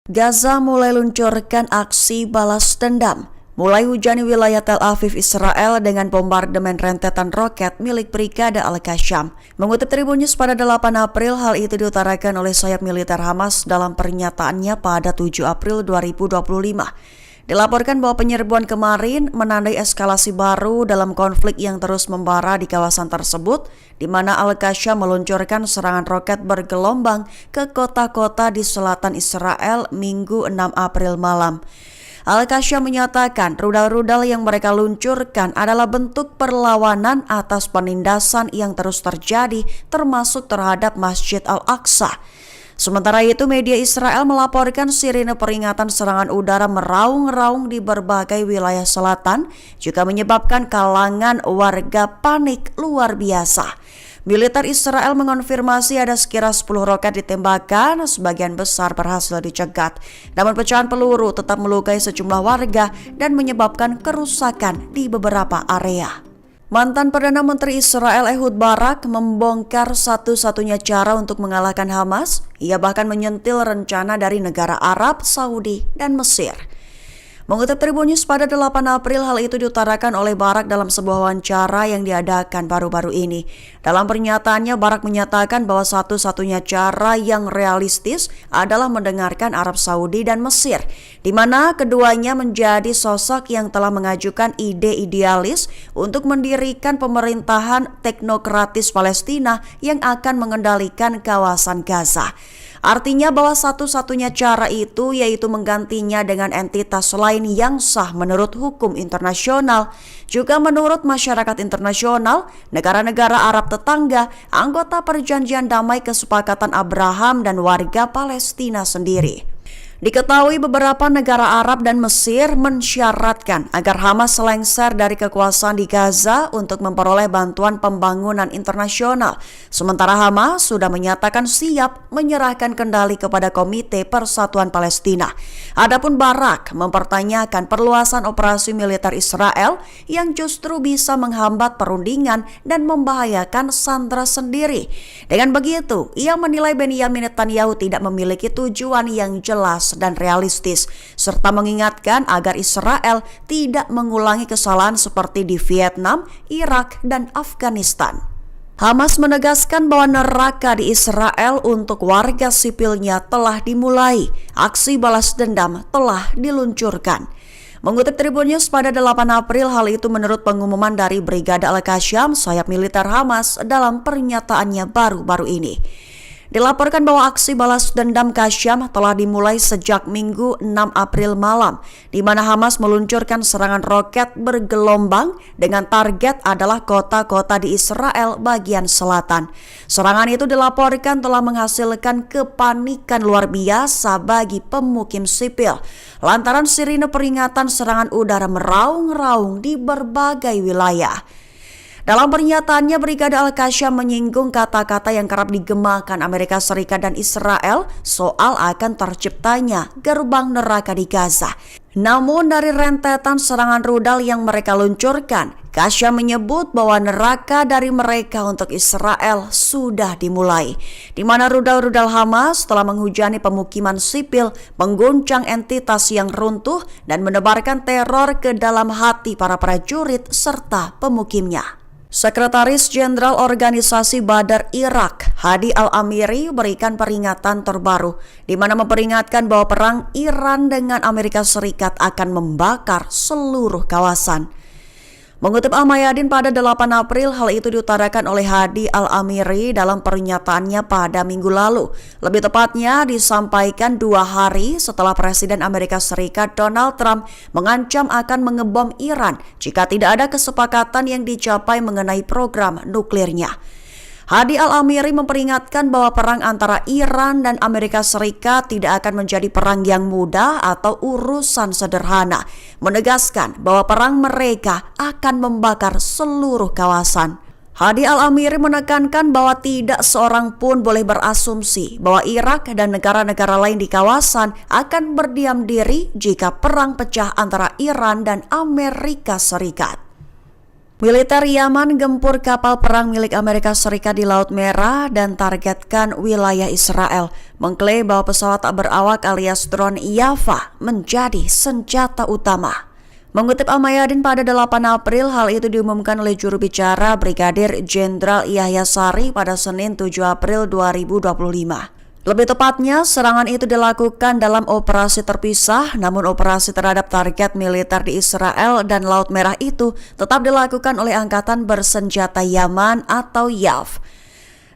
Gaza mulai luncurkan aksi balas dendam. Mulai hujani wilayah Tel Aviv, Israel dengan bombardemen rentetan roket milik Brigade Al-Qassam. Mengutip Tribun News pada 8 April, hal itu diutarakan oleh sayap militer Hamas dalam pernyataannya pada 7 April 2025. Dilaporkan bahwa penyerbuan kemarin menandai eskalasi baru dalam konflik yang terus membara di kawasan tersebut, di mana Al-Qassam meluncurkan serangan roket bergelombang ke kota-kota di selatan Israel Minggu 6 April malam. Al-Qassam menyatakan rudal-rudal yang mereka luncurkan adalah bentuk perlawanan atas penindasan yang terus terjadi, termasuk terhadap Masjid Al-Aqsa. Sementara itu, media Israel melaporkan sirine peringatan serangan udara meraung-raung di berbagai wilayah selatan, juga menyebabkan kalangan warga panik luar biasa. Militer Israel mengonfirmasi ada sekira 10 roket ditembakkan, sebagian besar berhasil dicegat. Namun pecahan peluru tetap melukai sejumlah warga dan menyebabkan kerusakan di beberapa area. Mantan Perdana Menteri Israel Ehud Barak membongkar satu-satunya cara untuk mengalahkan Hamas. Ia bahkan menyentil rencana dari negara Arab, Saudi, dan Mesir. Mengutip Tribun News pada 8 April, hal itu diutarakan oleh Barak dalam sebuah wawancara yang diadakan baru-baru ini. Dalam pernyataannya, Barak menyatakan bahwa satu-satunya cara yang realistis adalah mendengarkan Arab Saudi dan Mesir, di mana keduanya menjadi sosok yang telah mengajukan ide idealis untuk mendirikan pemerintahan teknokratis Palestina yang akan mengendalikan kawasan Gaza. Artinya bahwa satu-satunya cara itu yaitu menggantinya dengan entitas lain yang sah menurut hukum internasional, juga menurut masyarakat internasional, negara-negara Arab tetangga, anggota perjanjian damai kesepakatan Abraham dan warga Palestina sendiri. Diketahui beberapa negara Arab dan Mesir mensyaratkan agar Hamas lengser dari kekuasaan di Gaza untuk memperoleh bantuan pembangunan internasional. Sementara Hamas sudah menyatakan siap menyerahkan kendali kepada Komite Persatuan Palestina. Adapun Barak mempertanyakan perluasan operasi militer Israel yang justru bisa menghambat perundingan dan membahayakan Sandra sendiri. Dengan begitu, ia menilai Benyamin Netanyahu tidak memiliki tujuan yang jelas dan realistis, serta mengingatkan agar Israel tidak mengulangi kesalahan seperti di Vietnam, Irak, dan Afghanistan. Hamas menegaskan bahwa neraka di Israel untuk warga sipilnya telah dimulai. Aksi balas dendam telah diluncurkan. Mengutip Tribun News pada 8 April, hal itu menurut pengumuman dari Brigade Al-Qassam, sayap militer Hamas dalam pernyataannya baru-baru ini. Dilaporkan bahwa aksi balas dendam Qassam telah dimulai sejak Minggu 6 April malam, di mana Hamas meluncurkan serangan roket bergelombang dengan target adalah kota-kota di Israel bagian selatan. Serangan itu dilaporkan telah menghasilkan kepanikan luar biasa bagi pemukim sipil, lantaran sirine peringatan serangan udara meraung-raung di berbagai wilayah. Dalam pernyataannya, Brigade Al-Qassam menyinggung kata-kata yang kerap digemakan Amerika Serikat dan Israel soal akan terciptanya gerbang neraka di Gaza. Namun dari rentetan serangan rudal yang mereka luncurkan, Qassam menyebut bahwa neraka dari mereka untuk Israel sudah dimulai, di mana rudal-rudal Hamas telah menghujani pemukiman sipil, mengguncang entitas yang runtuh, dan menebarkan teror ke dalam hati para prajurit serta pemukimnya. Sekretaris Jenderal Organisasi Badar Irak, Hadi Al-Amiri, berikan peringatan terbaru, di mana memperingatkan bahwa perang Iran dengan Amerika Serikat akan membakar seluruh kawasan. Mengutip Al-Mayadin pada 8 April, hal itu diutarakan oleh Hadi Al-Amiri dalam pernyataannya pada minggu lalu. Lebih tepatnya disampaikan 2 hari setelah Presiden Amerika Serikat Donald Trump mengancam akan mengebom Iran jika tidak ada kesepakatan yang dicapai mengenai program nuklirnya. Hadi Al-Amiri memperingatkan bahwa perang antara Iran dan Amerika Serikat tidak akan menjadi perang yang mudah atau urusan sederhana, menegaskan bahwa perang mereka akan membakar seluruh kawasan. Hadi Al-Amiri menekankan bahwa tidak seorang pun boleh berasumsi bahwa Irak dan negara-negara lain di kawasan akan berdiam diri jika perang pecah antara Iran dan Amerika Serikat. Militer Yaman gempur kapal perang milik Amerika Serikat di Laut Merah dan targetkan wilayah Israel, mengklaim bahwa pesawat tak berawak alias drone Yafa menjadi senjata utama. Mengutip Al-Mayadin pada 8 April, hal itu diumumkan oleh juru bicara Brigadir Jenderal Yahya Sari pada Senin 7 April 2025. Lebih tepatnya, serangan itu dilakukan dalam operasi terpisah, namun operasi terhadap target militer di Israel dan Laut Merah itu tetap dilakukan oleh Angkatan Bersenjata Yaman atau YAF.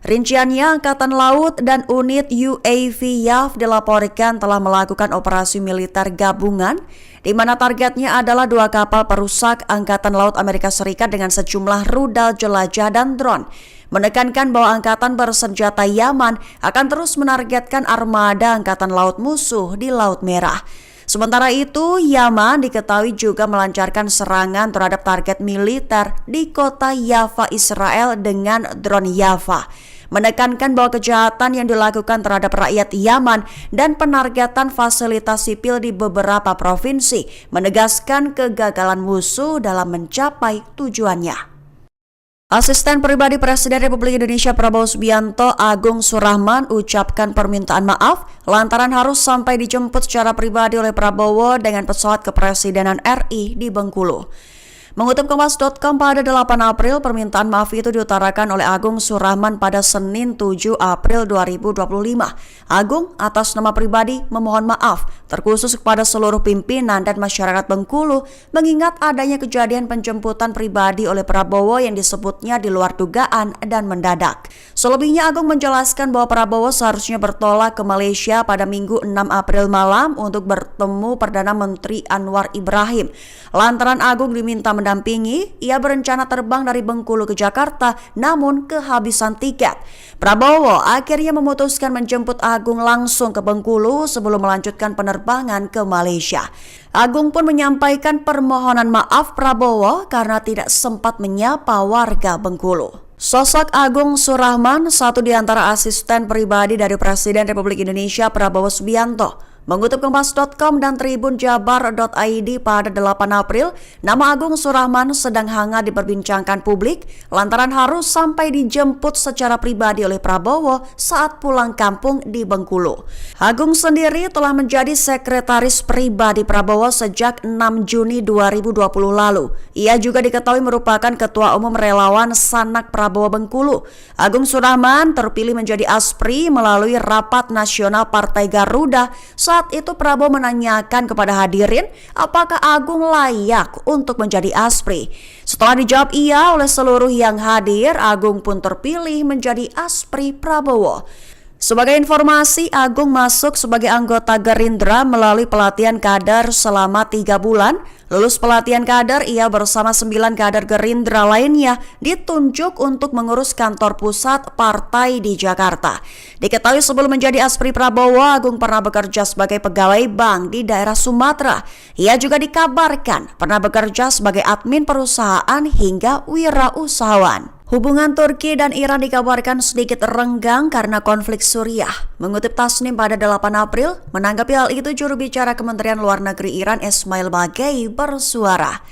Rinciannya, Angkatan Laut dan unit UAV YAF dilaporkan telah melakukan operasi militer gabungan, di mana targetnya adalah 2 kapal perusak Angkatan Laut Amerika Serikat dengan sejumlah rudal jelajah dan drone, menekankan bahwa Angkatan Bersenjata Yaman akan terus menargetkan armada Angkatan Laut musuh di Laut Merah. Sementara itu, Yaman diketahui juga melancarkan serangan terhadap target militer di kota Yafa, Israel dengan drone Yafa, menekankan bahwa kejahatan yang dilakukan terhadap rakyat Yaman dan penargetan fasilitas sipil di beberapa provinsi menegaskan kegagalan musuh dalam mencapai tujuannya. Asisten pribadi Presiden Republik Indonesia Prabowo Subianto, Agung Surahman, ucapkan permintaan maaf lantaran harus sampai dijemput secara pribadi oleh Prabowo dengan pesawat kepresidenan RI di Bengkulu. Mengutip Kompas.com pada 8 April, permintaan maaf itu diutarakan oleh Agung Surahman pada Senin 7 April 2025. Agung atas nama pribadi memohon maaf terkhusus kepada seluruh pimpinan dan masyarakat Bengkulu mengingat adanya kejadian penjemputan pribadi oleh Prabowo yang disebutnya di luar dugaan dan mendadak. Selebihnya, Agung menjelaskan bahwa Prabowo seharusnya bertolak ke Malaysia pada Minggu 6 April malam untuk bertemu Perdana Menteri Anwar Ibrahim. Lantaran Agung diminta mendampingi, ia berencana terbang dari Bengkulu ke Jakarta namun kehabisan tiket. Prabowo akhirnya memutuskan menjemput Agung langsung ke Bengkulu sebelum melanjutkan penerbangan ke Malaysia. Agung pun menyampaikan permohonan maaf Prabowo karena tidak sempat menyapa warga Bengkulu. Sosok Agung Surahman, satu di antara asisten pribadi dari Presiden Republik Indonesia Prabowo Subianto. Mengutip Kompas.com dan tribunjabar.id pada 8 April, nama Agung Surahman sedang hangat diperbincangkan publik lantaran harus sampai dijemput secara pribadi oleh Prabowo saat pulang kampung di Bengkulu. Agung sendiri telah menjadi sekretaris pribadi Prabowo sejak 6 Juni 2020 lalu. Ia juga diketahui merupakan ketua umum relawan Sanak Prabowo Bengkulu. Agung Surahman terpilih menjadi ASPRI melalui Rapat Nasional Partai Garuda. Saat itu Prabowo menanyakan kepada hadirin apakah Agung layak untuk menjadi ASPRI. Setelah dijawab iya oleh seluruh yang hadir, Agung pun terpilih menjadi ASPRI Prabowo. Sebagai informasi, Agung masuk sebagai anggota Gerindra melalui pelatihan kader selama 3 bulan. Lulus pelatihan kader, ia bersama 9 kader Gerindra lainnya ditunjuk untuk mengurus kantor pusat partai di Jakarta. Diketahui sebelum menjadi ASPRI Prabowo, Agung pernah bekerja sebagai pegawai bank di daerah Sumatera. Ia juga dikabarkan pernah bekerja sebagai admin perusahaan hingga wirausahawan. Hubungan Turki dan Iran dikabarkan sedikit renggang karena konflik Suriah. Mengutip Tasnim pada 8 April, menanggapi hal itu juru bicara Kementerian Luar Negeri Iran Ismail Baghei bersuara.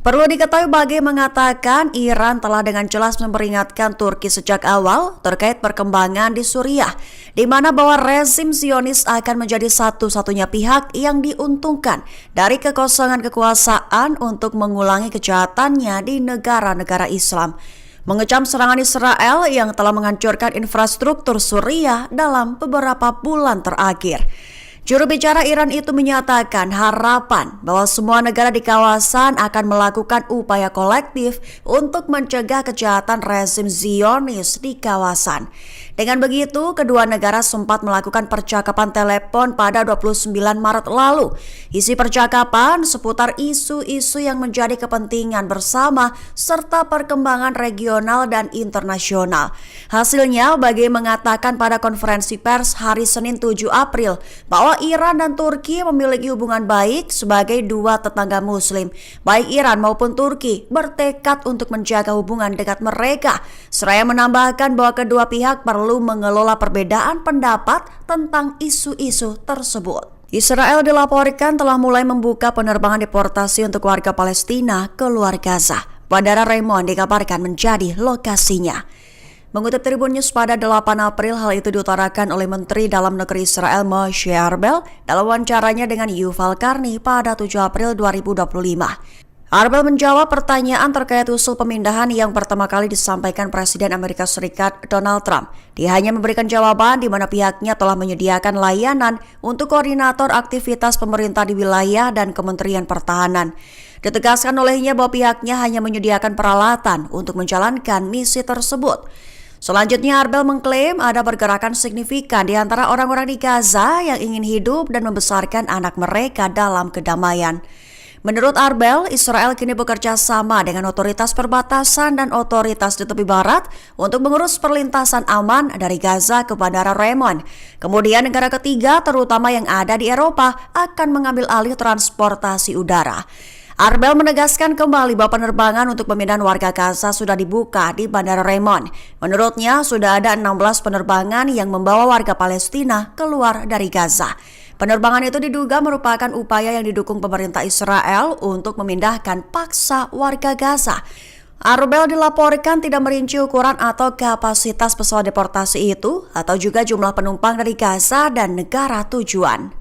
Perlu diketahui Baghei mengatakan Iran telah dengan jelas memperingatkan Turki sejak awal terkait perkembangan di Suriah, di mana bahwa rezim Zionis akan menjadi satu-satunya pihak yang diuntungkan dari kekosongan kekuasaan untuk mengulangi kejahatannya di negara-negara Islam. Mengecam serangan Israel yang telah menghancurkan infrastruktur Suriah dalam beberapa bulan terakhir. Juru bicara Iran itu menyatakan harapan bahwa semua negara di kawasan akan melakukan upaya kolektif untuk mencegah kejahatan rezim Zionis di kawasan. Dengan begitu, kedua negara sempat melakukan percakapan telepon pada 29 Maret lalu. Isi percakapan seputar isu-isu yang menjadi kepentingan bersama serta perkembangan regional dan internasional. Hasilnya, Baghei mengatakan pada konferensi pers hari Senin 7 April bahwa Iran dan Turki memiliki hubungan baik sebagai dua tetangga Muslim. Baik Iran maupun Turki bertekad untuk menjaga hubungan dekat mereka. Seraya menambahkan bahwa kedua pihak perlu mengelola perbedaan pendapat tentang isu-isu tersebut. Israel dilaporkan telah mulai membuka penerbangan deportasi untuk warga Palestina ke luar Gaza. Bandara Raymond dikabarkan menjadi lokasinya. Mengutip Tribun News pada 8 April, hal itu diutarakan oleh Menteri Dalam Negeri Israel Moshe Arbel dalam wawancaranya dengan Yuval Karni pada 7 April 2025. Arbel menjawab pertanyaan terkait usul pemindahan yang pertama kali disampaikan Presiden Amerika Serikat Donald Trump. Dia hanya memberikan jawaban di mana pihaknya telah menyediakan layanan untuk koordinator aktivitas pemerintah di wilayah dan Kementerian Pertahanan. Ditegaskan olehnya bahwa pihaknya hanya menyediakan peralatan untuk menjalankan misi tersebut. Selanjutnya, Arbel mengklaim ada pergerakan signifikan di antara orang-orang di Gaza yang ingin hidup dan membesarkan anak mereka dalam kedamaian. Menurut Arbel, Israel kini bekerja sama dengan otoritas perbatasan dan otoritas di tepi barat untuk mengurus perlintasan aman dari Gaza ke Bandara Raymond. Kemudian negara ketiga, terutama yang ada di Eropa, akan mengambil alih transportasi udara. Arbel menegaskan kembali bahwa penerbangan untuk pemindahan warga Gaza sudah dibuka di Bandara Raymond. Menurutnya, sudah ada 16 penerbangan yang membawa warga Palestina keluar dari Gaza. Penerbangan itu diduga merupakan upaya yang didukung pemerintah Israel untuk memindahkan paksa warga Gaza. Arbel dilaporkan tidak merinci ukuran atau kapasitas pesawat deportasi itu atau juga jumlah penumpang dari Gaza dan negara tujuan.